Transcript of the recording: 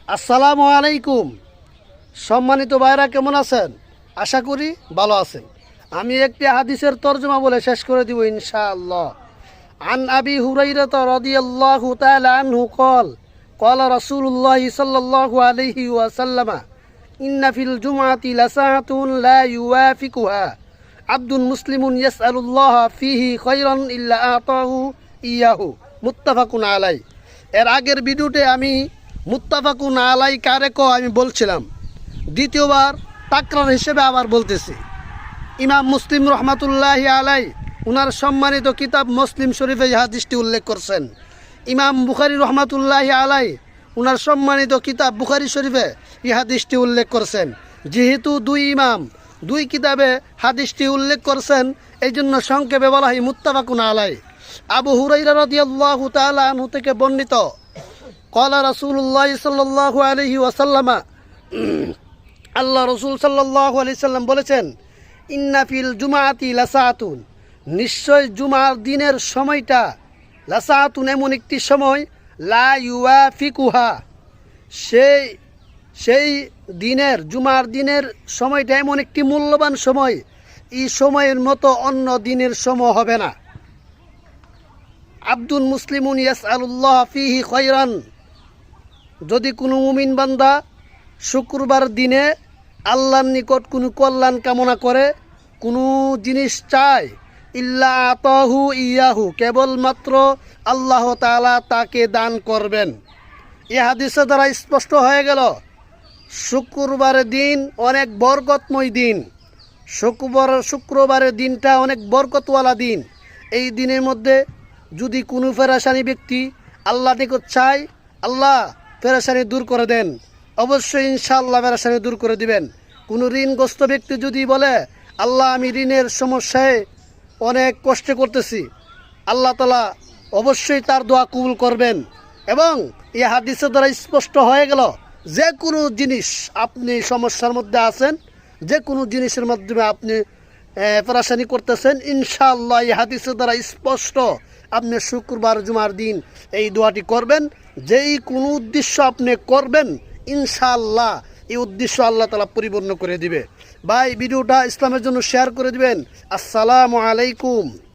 আসসালামু আলাইকুম। সম্মানিত ভাইরা, কেমন আছেন? আশা করি ভালো আছেন। আমি একটি হাদিসের তর্জমা বলে শেষ করে দিব ইনশাআল্লাহ। আন আবি হুরাইরা রাদিয়াল্লাহু তাআলা আনহু قال قال رسول الله صلى الله عليه وسلم إن في الجمعة لساعة لا يوافقها عبد مسلم يسأل الله فيه خيرا إلا أعطاه إياه متفق عليه। এর আগের ভিডিওতে আমি মুত্তাফাকুন আলাই কারে ক আমি বলছিলাম, দ্বিতীয়বার তাকরার হিসেবে আবার বলতেছি। ইমাম মুসলিম রহমাতুল্লাহি আলাই উনার সম্মানিত কিতাব মুসলিম শরীফে এই হাদিসটি উল্লেখ করছেন। ইমাম বুখারী রহমাতুল্লাহি আলাই উনার সম্মানিত কিতাব বুখারী শরীফে এই হাদিসটি উল্লেখ করছেন। যেহেতু দুই ইমাম দুই কিতাবে হাদিসটি উল্লেখ করছেন, এই জন্য সংক্ষেপে বলা হয় মুত্তাফাকুন আলাই। আবু হুরাইরা রাদিয়াল্লাহু তাআলা আনহু থেকে বর্ণিত, ক্বালা রাসূলুল্লাহ সাল্লাল্লাহু আলাইহি ওয়াসাল্লাম, আল্লাহ রাসূল সাল্লাল্লাহু আলাইহি সাল্লাম বলেছেন, ইন্না ফিল জুমাআতি লাসাআতুন, নিশ্চয় জুমার দিনের সময়টা, লাসাআতুন এমন একটি সময়, লা ইউয়াফিকুহা, সেই দিনের জুমার দিনের সময়টা এমন একটি মূল্যবান সময়, এই সময়ের মতো অন্য দিনের সময় হবে না। আব্দুল মুসলিমুন ইয়াসআলুল্লাহ ফিহি খায়রান, যদি কোনো মুমিন বান্দা শুক্রবার দিনে আল্লাহর নিকট কোনো কল্যাণ কামনা করে, কোনো জিনিস চায়, ইল্লা আতাহু ইয়াহু, কেবলমাত্র আল্লাহ তাআলা তাকে দান করবেন। এই হাদিসের দ্বারা স্পষ্ট হয়ে গেল শুক্রবারের দিন অনেক বরকতময় দিন। শুক্রবারের দিনটা অনেক বরকতওয়ালা দিন। এই দিনের মধ্যে যদি কোনো পেরেশানি ব্যক্তি আল্লাহ নিকট চায়, আল্লাহ পেরেশানি দূর করে দেন, অবশ্যই ইনশাআল্লাহ পেরেশানি দূর করে দিবেন। কোনো ঋণগ্রস্ত ব্যক্তি যদি বলে, আল্লাহ আমি ঋণের সমস্যায় অনেক কষ্ট করতেছি, আল্লাহ তাআলা অবশ্যই তার দোয়া কবুল করবেন। এবং এই হাদিসের দ্বারা স্পষ্ট হয়ে গেল যে কোনো জিনিস আপনি সমস্যার মধ্যে আছেন, যে কোনো জিনিসের মাধ্যমে আপনি পেরেশানি করতেছেন, ইনশাআল্লাহ এই হাদিসের দ্বারা স্পষ্ট আপনি শুক্রবার জুমার দিন এই দোয়াটি করবেন। যেই কোনো উদ্দেশ্য আপনি করবেন, ইনশাআল্লাহ এই উদ্দেশ্য আল্লাহ তাআলা পরিপূর্ণ করে দিবে। ভাই, ভিডিওটা ইসলামের জন্য শেয়ার করে দিবেন। আসসালামু আলাইকুম।